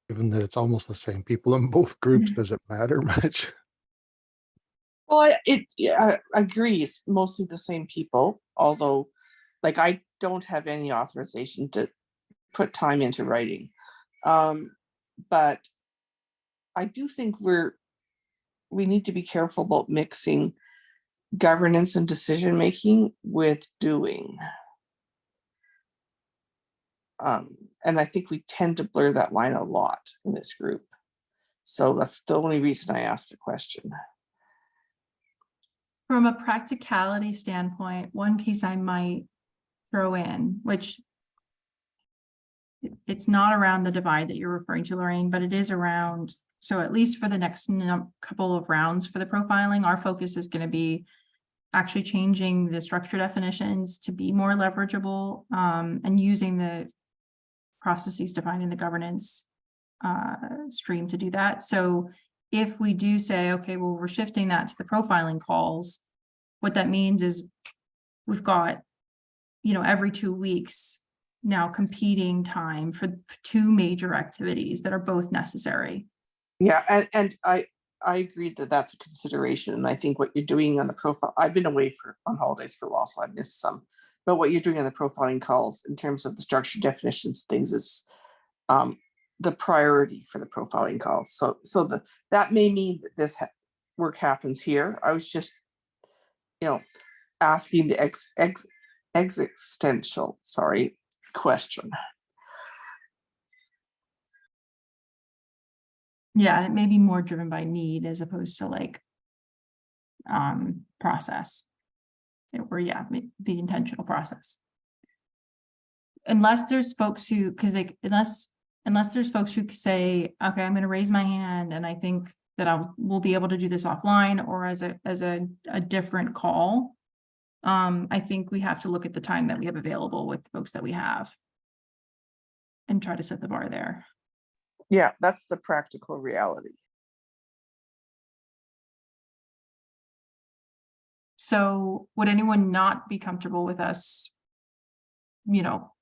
[SPEAKER 6] Given that it's almost the same people in both groups, does it matter much?
[SPEAKER 2] Well, I agree. It's mostly the same people, although, like, I don't have any authorization to put time into writing. But I do think we need to be careful about mixing governance and decision making with doing. And I think we tend to blur that line a lot in this group. So that's the only reason I asked the question.
[SPEAKER 1] From a practicality standpoint, one piece I might throw in, which it's not around the divide that you're referring to, Lorraine, but it is around, so at least for the next couple of rounds for the profiling, our focus is going to be actually changing the structure definitions to be more leverageable and using the processes defined in the governance stream to do that. So if we do say, okay, well, we're shifting that to the profiling calls, what that means is we've got, every 2 weeks now competing time for 2 major activities that are both necessary.
[SPEAKER 2] Yeah, and I agree that that's a consideration. And I think what you're doing on the profile, I've been away on holidays for a while, so I missed some. But what you're doing on the profiling calls in terms of the structure definitions, things is the priority for the profiling calls. So that may mean that this work happens here. I was just, asking the existential, question.
[SPEAKER 1] Yeah, and it may be more driven by need as opposed to like process. Or yeah, the intentional process. Unless there's folks who, unless unless there's folks who say, okay, I'm gonna raise my hand and I think that we'll be able to do this offline or as a different call. I think we have to look at the time that we have available with the folks that we have. And try to set the bar there.
[SPEAKER 2] Yeah, that's the practical reality.
[SPEAKER 1] So would anyone not be comfortable with us,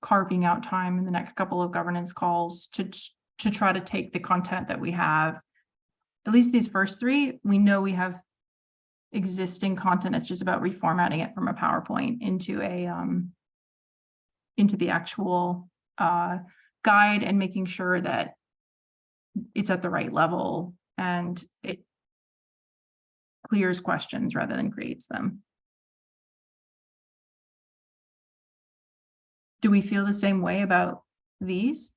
[SPEAKER 1] carving out time in the next couple of governance calls to try to take the content that we have? At least these first three, we know we have existing content. It's just about reformatting it from a PowerPoint into the actual guide and making sure that it's at the right level and it clears questions rather than creates them. Do we feel the same way about these?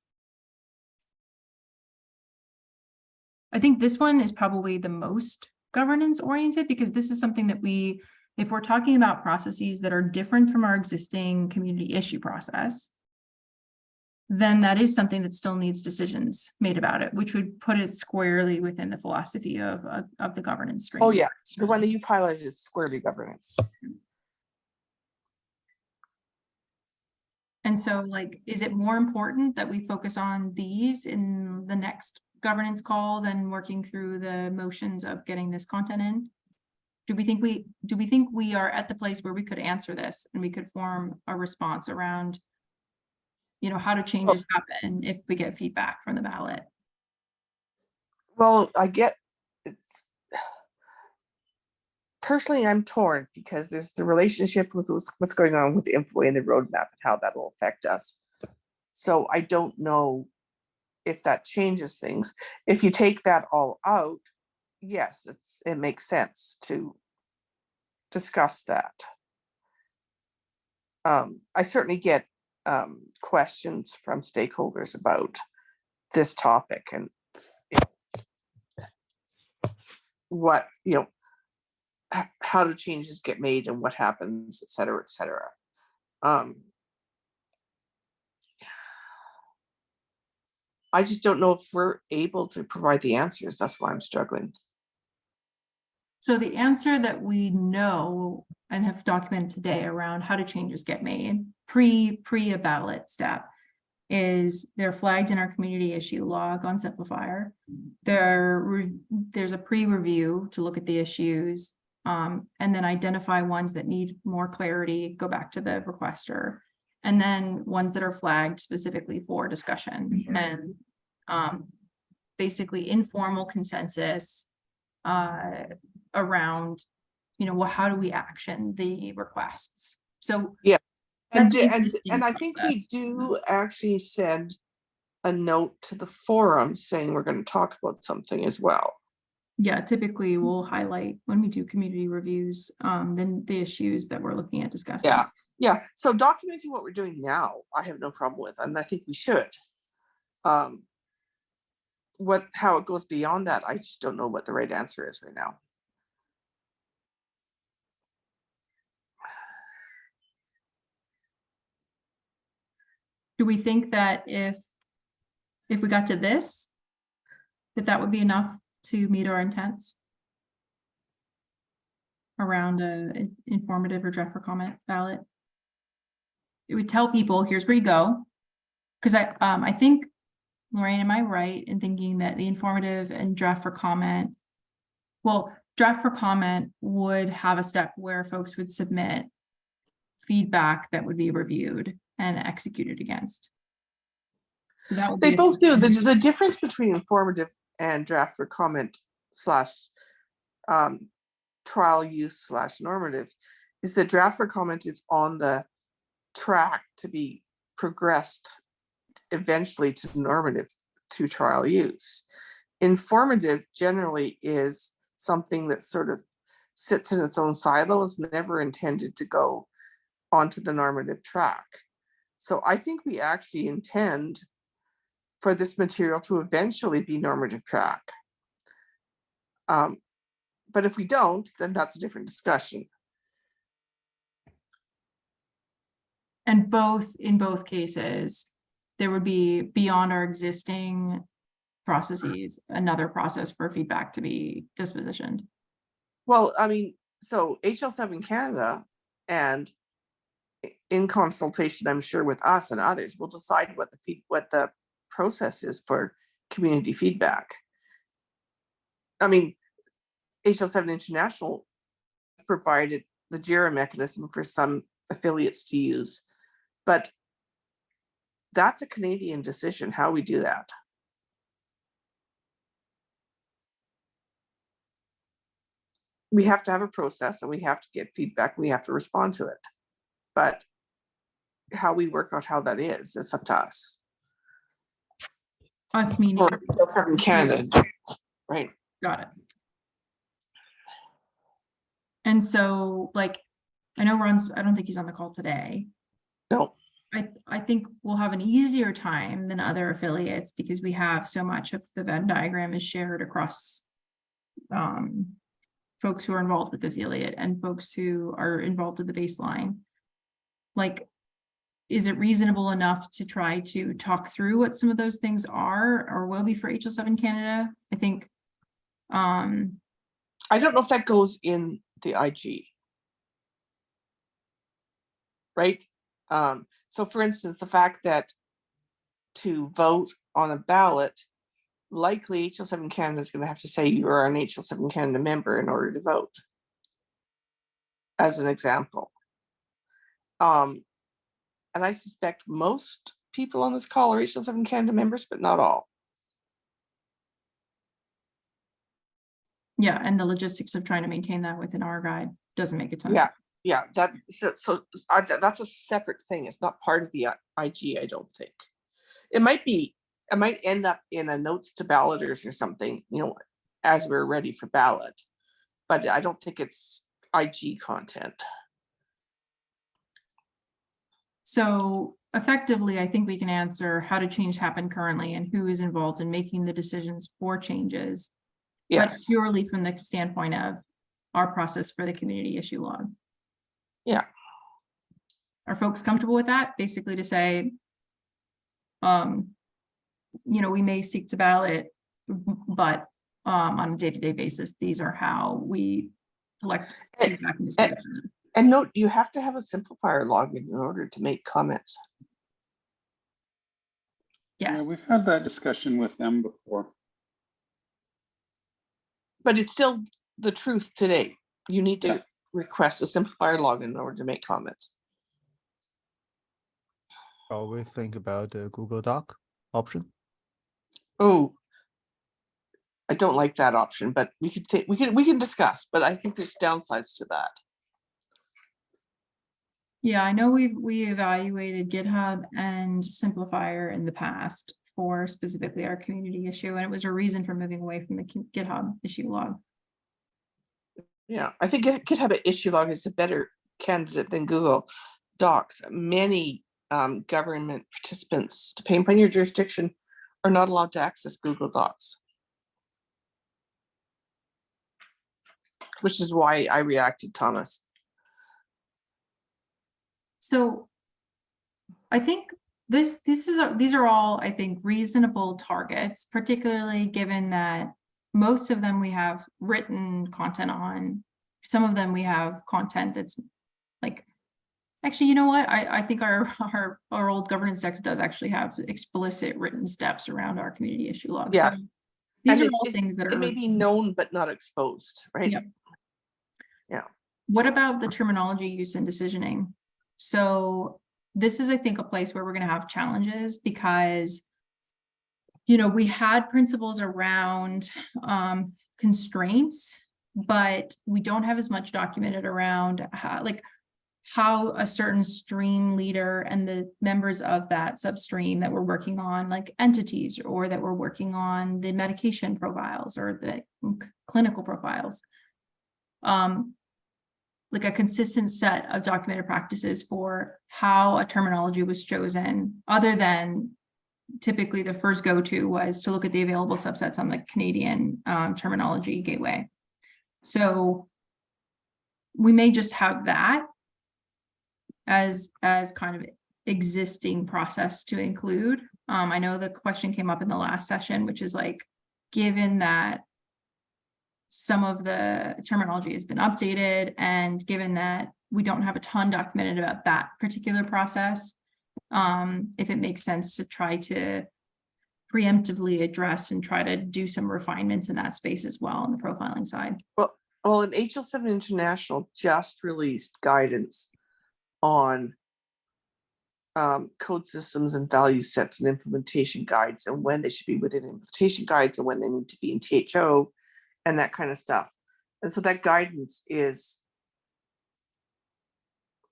[SPEAKER 1] I think this one is probably the most governance oriented because this is something that if we're talking about processes that are different from our existing community issue process, then that is something that still needs decisions made about it, which would put it squarely within the philosophy of the governance stream.
[SPEAKER 2] Oh, yeah, the one that you've highlighted is squarely governance.
[SPEAKER 1] And so is it more important that we focus on these in the next governance call than working through the motions of getting this content in? Do we think we are at the place where we could answer this and we could form a response around, how do changes happen if we get feedback from the ballot?
[SPEAKER 2] Well, I get it's personally I'm torn because there's the relationship with what's going on with the info and the roadmap and how that will affect us. So I don't know if that changes things. If you take that all out, yes, it makes sense to discuss that. I certainly get questions from stakeholders about this topic and what, how do changes get made and what happens, et cetera, et cetera. I just don't know if we're able to provide the answers. That's why I'm struggling.
[SPEAKER 1] So the answer that we know and have documented today around how do changes get made pre a ballot step is they're flagged in our community issue log on FHIR. There's a pre-review to look at the issues and then identify ones that need more clarity, go back to the requester, and then ones that are flagged specifically for discussion and basically informal consensus around, how do we action the requests? So
[SPEAKER 2] yeah, and
[SPEAKER 1] existing
[SPEAKER 2] I think we
[SPEAKER 1] process.
[SPEAKER 2] do actually send a note to the forum saying we're going to talk about something as well.
[SPEAKER 1] Yeah, typically we'll highlight when we do community reviews, then the issues that we're looking at discussing.
[SPEAKER 2] Yeah. So documenting what we're doing now, I have no problem with, and I think we should. How it goes beyond that, I just don't know what the right answer is right now.
[SPEAKER 1] Do we think that if we got to this, that would be enough to meet our intents around a informative or draft for comment ballot? It would tell people, here's where you go. Because I think, Lorraine, am I right in thinking that the informative and draft for comment, draft for comment would have a step where folks would submit feedback that would be reviewed and executed against. So that would
[SPEAKER 2] They
[SPEAKER 1] be
[SPEAKER 2] both do. The difference between informative and draft for comment / trial use / normative is that draft for comment is on the track to be progressed eventually to normative through trial use. Informative generally is something that sort of sits in its own silo. It's never intended to go onto the normative track. So I think we actually intend for this material to eventually be normative track. But if we don't, then that's a different discussion.
[SPEAKER 1] And in both cases, there would be beyond our existing processes, another process for feedback to be dispositioned.
[SPEAKER 2] Well, I mean, so HL7 Canada and in consultation, I'm sure with us and others, will decide what the process is for community feedback. I mean, HL7 International provided the JIRA mechanism for some affiliates to use, but that's a Canadian decision, how we do that. We have to have a process and we have to get feedback. We have to respond to it. But how we work out how that is, it's up to us.
[SPEAKER 1] Us meaning,
[SPEAKER 2] Or HL7 Canada, right?
[SPEAKER 1] got it. And so, like, I know Ron's, I don't think he's on the call today.
[SPEAKER 2] No.
[SPEAKER 1] I think we'll have an easier time than other affiliates because we have so much of the Venn diagram is shared across folks who are involved with the affiliate and folks who are involved with the baseline. Like, is it reasonable enough to try to talk through what some of those things are or will be for HL7 Canada? I think
[SPEAKER 2] I don't know if that goes in the IG. Right? So for instance, the fact that to vote on a ballot, likely HL7 Canada is going to have to say you are an HL7 Canada member in order to vote. As an example. And I suspect most people on this call are HL7 Canada members, but not all.
[SPEAKER 1] yeah, and the logistics of trying to maintain that within our guide doesn't make a ton of
[SPEAKER 2] Yeah,
[SPEAKER 1] sense.
[SPEAKER 2] yeah, that's a separate thing. It's not part of the IG, I don't think. It might be, it might end up in a notes to balloters or something, you know, as we're ready for ballot. But I don't think it's IG content.
[SPEAKER 1] So effectively, I think we can answer how did change happen currently and who is involved in making the decisions for changes. But
[SPEAKER 2] Yes,
[SPEAKER 1] purely from the standpoint of our process for the community issue log.
[SPEAKER 2] yeah,
[SPEAKER 1] Are folks comfortable with that? Basically to say, you know, we may seek to ballot, but on a day-to-day basis, these are how we collect
[SPEAKER 2] And-
[SPEAKER 1] feedback and
[SPEAKER 2] and-
[SPEAKER 1] disposition.
[SPEAKER 2] and note, you have to have a simplifier login in order to make comments.
[SPEAKER 5] Yeah,
[SPEAKER 1] Yes,
[SPEAKER 5] we've had that discussion with them before.
[SPEAKER 2] But it's still the truth today. You need to
[SPEAKER 5] Yeah.
[SPEAKER 2] request a simplifier login in order to make comments.
[SPEAKER 6] Shall we think about the Google Doc option?
[SPEAKER 2] Oh, I don't like that option, but we can discuss, but I think there's downsides to that.
[SPEAKER 1] yeah, I know we evaluated GitHub and Simplifier in the past for specifically our community issue, and it was a reason for moving away from the GitHub issue log.
[SPEAKER 2] Yeah, I think GitHub issue log is a better candidate than Google Docs. Many government participants, depending upon your jurisdiction, are not allowed to access Google Docs. Which is why I reacted, Thomas.
[SPEAKER 1] So I think these are all, I think, reasonable targets, particularly given that most of them we have written content on. Some of them we have content that's like, actually, you know what? I think our old governance text does actually have explicit written steps around our community issue log.
[SPEAKER 2] Yeah.
[SPEAKER 1] So these
[SPEAKER 2] And
[SPEAKER 1] are all things that
[SPEAKER 2] it may
[SPEAKER 1] are,
[SPEAKER 2] be known but not exposed, right?
[SPEAKER 1] Yep.
[SPEAKER 2] Yeah.
[SPEAKER 1] what about the terminology use in decisioning? So this is, I think, a place where we're going to have challenges because, you know, we had principles around constraints, but we don't have as much documented around how a certain stream leader and the members of that substream that we're working on, like entities, or that we're working on the medication profiles or the clinical profiles. Like a consistent set of documented practices for how a terminology was chosen, other than typically the first go-to was to look at the available subsets on the Canadian terminology gateway. So we may just have that as kind of existing process to include. I know the question came up in the last session, which is like, given that some of the terminology has been updated, and given that we don't have a ton documented about that particular process, if it makes sense to try to preemptively address and try to do some refinements in that space as well on the profiling side.
[SPEAKER 2] Well, and HL7 International just released guidance on code systems and value sets and implementation guides, and when they should be within implementation guides and when they need to be in THO and that kind of stuff. And so that guidance is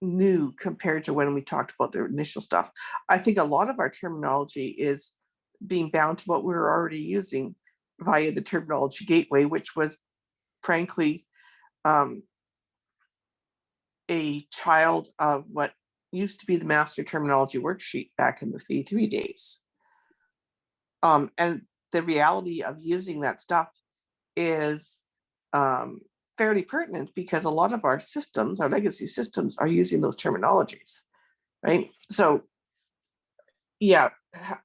[SPEAKER 2] new compared to when we talked about the initial stuff. I think a lot of our terminology is being bound to what we were already using via the terminology gateway, which was frankly a child of what used to be the master terminology worksheet back in the FHIR days. And the reality of using that stuff is fairly pertinent, because a lot of our systems, our legacy systems, are using those terminologies, right? So yeah,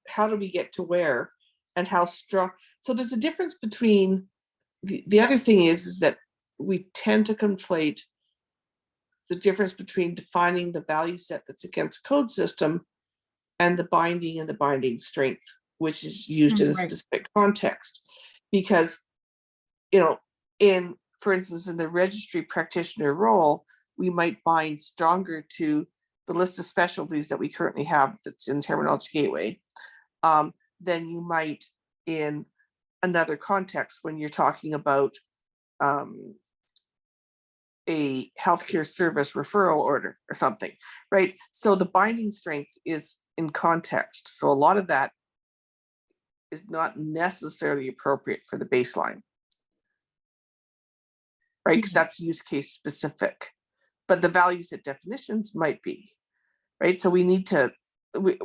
[SPEAKER 2] how do we get to where and how strong? So there's a difference between, the other thing is that we tend to conflate the difference between defining the value set that's against a code system and the binding and the binding strength, which is used in a
[SPEAKER 1] Right.
[SPEAKER 2] specific context. Because, you know, in, for instance, in the registry practitioner role, we might bind stronger to the list of specialties that we currently have that's in Terminology Gateway than you might in another context when you're talking about a healthcare service referral order or something, right? So the binding strength is in context. So a lot of that is not necessarily appropriate for the baseline, right? Because that's use case specific, but the value set definitions might be, right? So we need to,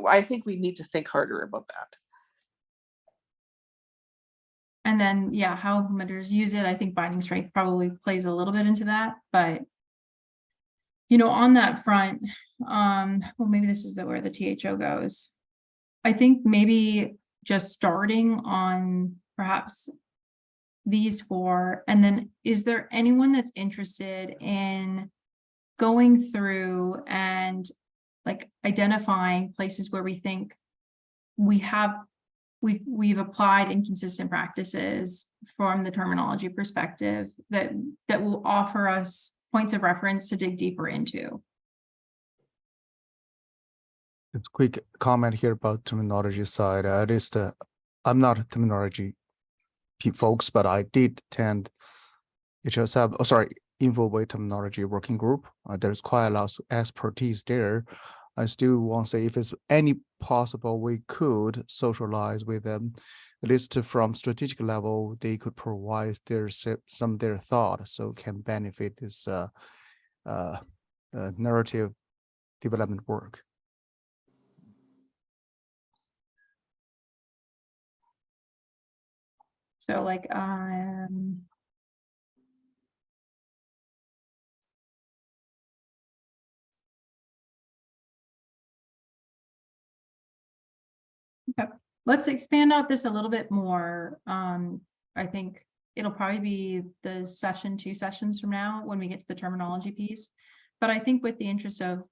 [SPEAKER 2] I think we need to think harder about that.
[SPEAKER 1] And then, yeah, how implementers use it, I think binding strength probably plays a little bit into that, but you know, on that front, well, maybe this is where the THO goes. I think maybe just starting on perhaps these four, and then is there anyone that's interested in going through and like identifying places where we think we've applied inconsistent practices from the terminology perspective that will offer us points of reference to dig deeper into?
[SPEAKER 6] Just quick comment here about terminology side. At least I'm not a terminology folks, but I did attend InfoWay Terminology Working Group. There's quite a lot of expertise there. I still want to say, if it's any possible, we could socialize with them, at least from strategic level. They could provide some of their thoughts, so can benefit this narrative development work.
[SPEAKER 1] So like, okay, let's expand out this a little bit more. I think it'll probably be the two sessions from now when we get to the terminology piece. But I think with the interest of,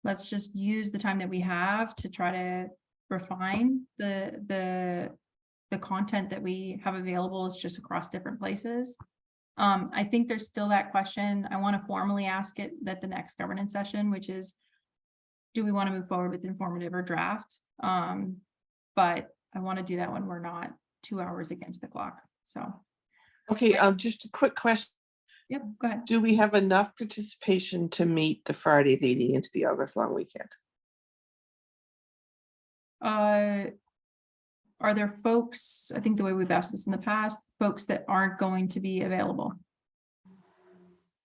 [SPEAKER 1] let's just use the time that we have to try to refine the content that we have available is just across different places. I think there's still that question. I want to formally ask it at the next governance session, which is, do we want to move forward with informative or draft? But I want to do that when we're not 2 hours against the clock. So,
[SPEAKER 2] Okay, just a quick question.
[SPEAKER 1] yep, go ahead.
[SPEAKER 2] Do we have enough participation to meet the Friday leading into the August long weekend?
[SPEAKER 1] Are there folks, I think the way we've asked this in the past, folks that aren't going to be available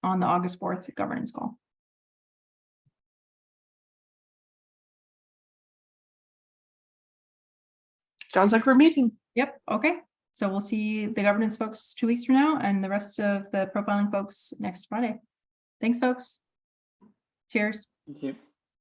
[SPEAKER 1] on the August 4th governance call?
[SPEAKER 2] Sounds like we're meeting.
[SPEAKER 1] Yep, okay. So we'll see the governance folks 2 weeks from now and the rest of the profiling folks next Friday. Thanks, folks. Cheers.
[SPEAKER 5] Thank you.